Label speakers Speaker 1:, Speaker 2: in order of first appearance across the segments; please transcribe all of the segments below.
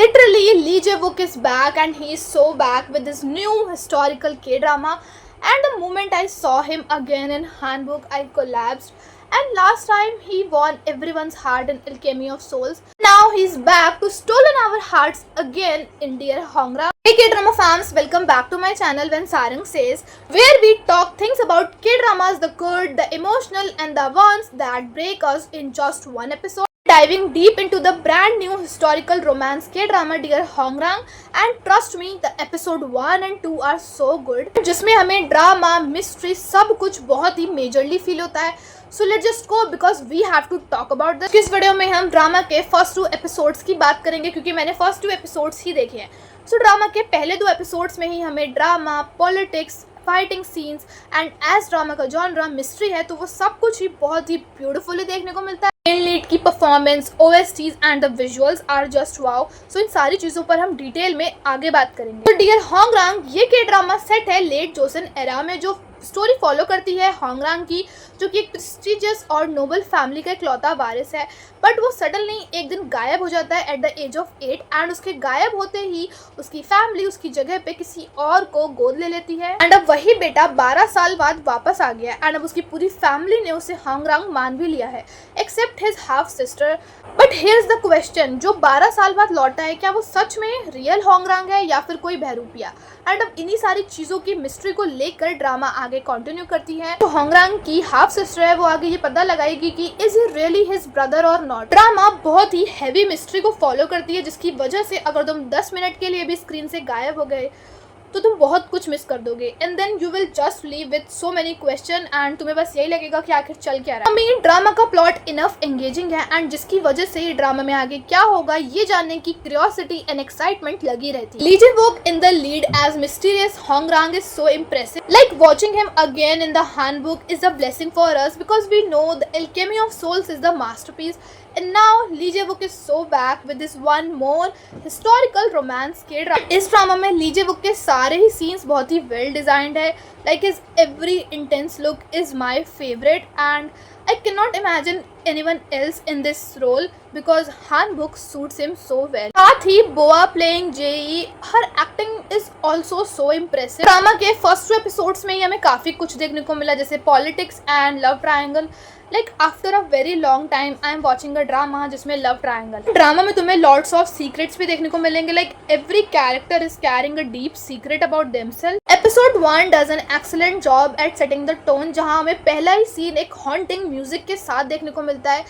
Speaker 1: Literally, Lee Jae-wook is back and he is so back with this new historical K-drama. And the moment I saw him again in Hanbok, I collapsed. And last time he won everyone's heart in Alchemy of Souls. Now he's back to stolen our hearts again in Dear Hongra. Hey K-drama fans, welcome back to my channel When Sarang Says, where we talk things about K-dramas, the good, the emotional and the ones that break us in just one episode. Diving deep into the brand new historical romance K-drama Dear Hongrang, and trust me, the episode 1 and 2 are so good, जिसमें हमें drama, mystery सब कुछ बहुत ही majorly feel होता है. So let's just go because we have to talk about this. इस video में हम ड्रामा के फर्स्ट 2 एपिसोड्स की बात करेंगे क्योंकि मैंने फर्स्ट 2 एपिसोड्स ही देखे हैं. सो ड्रामा के पहले 2 एपिसोड्स में ही हमें drama, politics, fighting scenes and as drama का जॉनरा मिस्ट्री है तो वो सब कुछ ही बहुत ही ब्यूटीफुली देखने को मिलता है. मेन लीड की performance, OSTs and the visuals are just wow. So इन सारी चीज़ों पर हम डिटेल में आगे बात करेंगे. तो डियर होंगरांग ये के ड्रामा सेट है लेट जोसेन एरा में, जो स्टोरी फॉलो करती है होंगरांग की, जो कि एक प्रेस्टिजियस और नोबल फैमिली का इकलौता वारिस है. बट वो सडनली एक दिन गायब हो जाता है at the age of 8 and उसके गायब होते ही उसकी फैमिली उसकी जगह पे किसी और को गोद ले लेती है. एंड अब वही बेटा 12 साल बाद वापस आ गया एंड अब उसकी पूरी फैमिली ने उसे होंगरांग मान भी लिया है except his half sister. But here is the question, जो 12 साल बाद लौटा है क्या वो सच में रियल होंगरांग है या फिर कोई बहरूपिया? एंड अब इन्हीं सारी चीज़ों की मिस्ट्री को लेकर ड्रामा आगे कंटिन्यू करती है. तो होंगरांग की हाफ सिस्टर है वो आगे ये पता लगाएगी कि is he really his brother और नॉट. ड्रामा बहुत ही हैवी मिस्ट्री को फॉलो करती है जिसकी वजह से अगर तुम 10 मिनट के लिए भी स्क्रीन से गायब हो गए तो तुम बहुत कुछ मिस कर दोगे and then you will just leave with so many question and तुम्हें बस यही लगेगा कि आखिर चल क्या रहा है. मेन ड्रामा का प्लॉट इनफ एंगेजिंग है एंड जिसकी वजह से ये ड्रामा में आगे क्या होगा ये जानने की क्यूरियोसिटी एंड एक्साइटमेंट लगी रहती है. Lee Jae wook in the lead as mysterious Hongrang is so impressive. Like watching him again in the handbook is a blessing for us because we know the alchemy of souls is the masterpiece. And now Lee Jae-wook is so back with this one more historical romance K-drama. इस drama में Lee Jae-wook के सारे ही scenes बहुत ही well designed है. Like his every intense look is my favorite and I cannot imagine anyone else in this role because Han-book suits him so well. साथ ही Boa playing Jae, her acting is also so impressive. ड्रामा के first 2 episodes में ही हमें काफ़ी कुछ देखने को मिला जैसे politics and love triangle. Like after a very long time I am watching a drama जिसमें लव ट्रायंगल. ड्रामा में तुम्हें लॉट्स ऑफ सीक्रेट्स भी देखने को मिलेंगे. Like every character is carrying a deep secret about themselves. Episode 1 does an excellent job eight setting the tone, जहां हमें पहला ही सीन एक हॉन्टिंग म्यूजिक के साथ देखने को मिलता है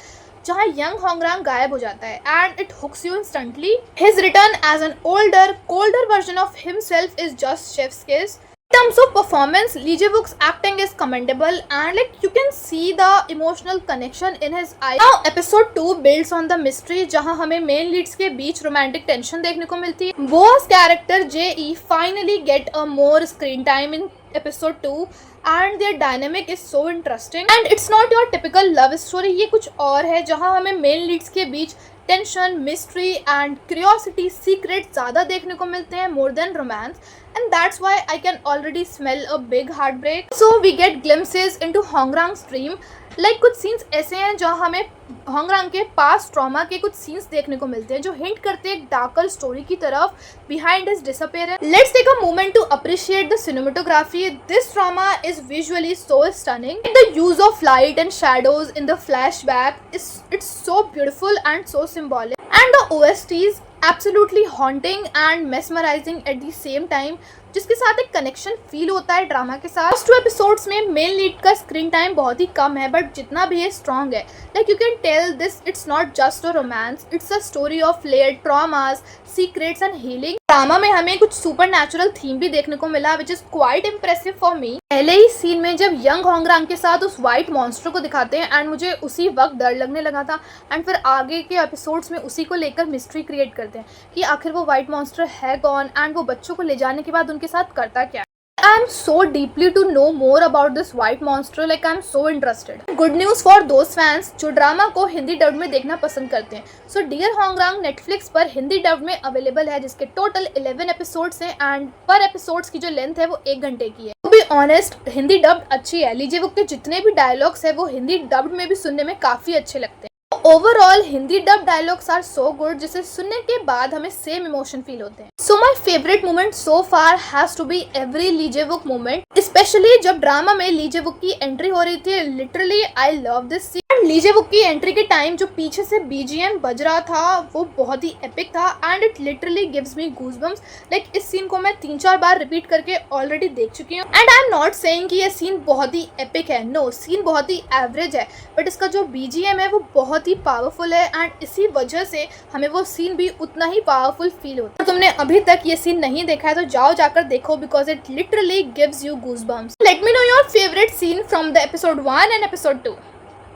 Speaker 1: जहां यंग होंगरांग गायब हो जाता है and it hooks you instantly. His return as an older colder version of himself is just chef's kiss. In terms of performance, Lee Jae-wook's acting is commendable and like you can see the emotional connection in his eyes. Now episode 2 builds on the mystery जहाँ हमें main leads के बीच romantic tension देखने को मिलती है. Boa's character Jae finally get a more screen time in episode 2 and their dynamic is so interesting and it's not your typical love story. ये कुछ और है जहाँ हमें main leads के बीच tension, mystery and curiosity, secret ज़्यादा देखने को मिलते हैं more than romance and that's why I can already smell a big heartbreak. So we get glimpses into Hongrang's dream. Like कुछ सीन्स ऐसे हैं जहाँ हमें होंगरांग के पास्ट ट्रॉमा के कुछ सीन्स देखने को मिलते हैं जो हिंट करते हैं एक डार्कर स्टोरी की तरफ behind his disappearance. Let's take a moment to appreciate the cinematography. This drama is visually so stunning. The use of light and shadows in the flashback it's so beautiful and so symbolic and the OSTs absolutely haunting and mesmerising at the same time, जिसके साथ एक connection feel होता है drama के साथ. First 2 episodes में main lead का screen time बहुत ही कम है बट जितना भी है स्ट्रॉन्ग है. Like you can tell this it's not just a romance, it's a story of layered traumas, secrets and healing. Drama में हमें कुछ सुपर नेचुरल थीम भी देखने को मिला which is quite impressive for me. पहले ही सीन में जब यंग होंगरांग के साथ उस वाइट मॉन्स्टर को दिखाते हैं एंड मुझे उसी वक्त डर लगने लगा था एंड फिर आगे के एपिसोड्स में उसी को लेकर मिस्ट्री क्रिएट करते हैं कि आखिर वो वाइट मॉन्स्टर है कौन एंड वो बच्चों को ले जाने के बाद उनके साथ करता क्या. I am so deeply to know more about this white monster. Like I am so interested. Good news for those fans जो ड्रामा को हिंदी डब में देखना पसंद करते हैं. So Dear Hongrang नेटफ्लिक्स पर हिंदी डब में अवेलेबल है जिसके टोटल 11 एपिसोड्स हैं एंड पर एपिसोड्स की जो लेंथ है वो 1 घंटे की है. To be honest, Hindi dub अच्छी है. ली जे-वुक के जितने भी डायलॉग्स है वो हिंदी डब में भी सुनने में काफ़ी अच्छे लगते हैं. Overall Hindi dub dialogues are so good जिसे सुनने के बाद हमें सेम इमोशन फील होते हैं. So my favourite moment so far has to be every Lee Jae wook moment, specially जब ड्रामा में ली जे वुक की एंट्री हो रही थी. Literally I love this scene. Lee Jae wook की entry के टाइम जो पीछे से बीजीएम बज रहा था वो बहुत ही एपिक था and it literally gives me goosebumps. Like इस सीन को मैं 3-4 बार रिपीट करके ऑलरेडी देख चुकी हूँ. And I am not saying कि ये सीन बहुत ही एपिक है, नो, सीन बहुत ही एवरेज है, बट इसका जो बीजीएम है वो बहुत ही पावरफुल है एंड इसी वजह से हमें वो सीन भी उतना ही पावरफुल फील होता है. तुमने अभी तक ये सीन नहीं देखा है तो जाओ जाकर देखो because it literally gives you goosebumps. Let me know your favourite scene from the episode 1 and episode 2.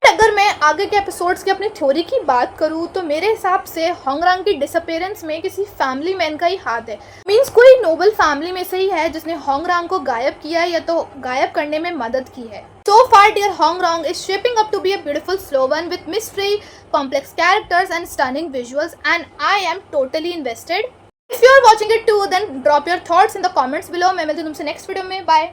Speaker 1: अगर मैं आगे के एपिसोड्स की अपनी थ्योरी की बात करूँ तो मेरे हिसाब से होंगरांग की डिसअपेरेंस में किसी फैमिली मैन का ही हाथ है. मीन्स कोई नोबल फैमिली में से ही है जिसने होंगरांग को गायब किया है या तो गायब करने में मदद की है. So far, dear Hongrang is shaping up to be a beautiful slow one with mystery, complex characters and stunning visuals, and I am totally invested. If you are watching it too, then drop your thoughts in the comments below. मैं मिलती हूँ तुमसे next video में. Bye.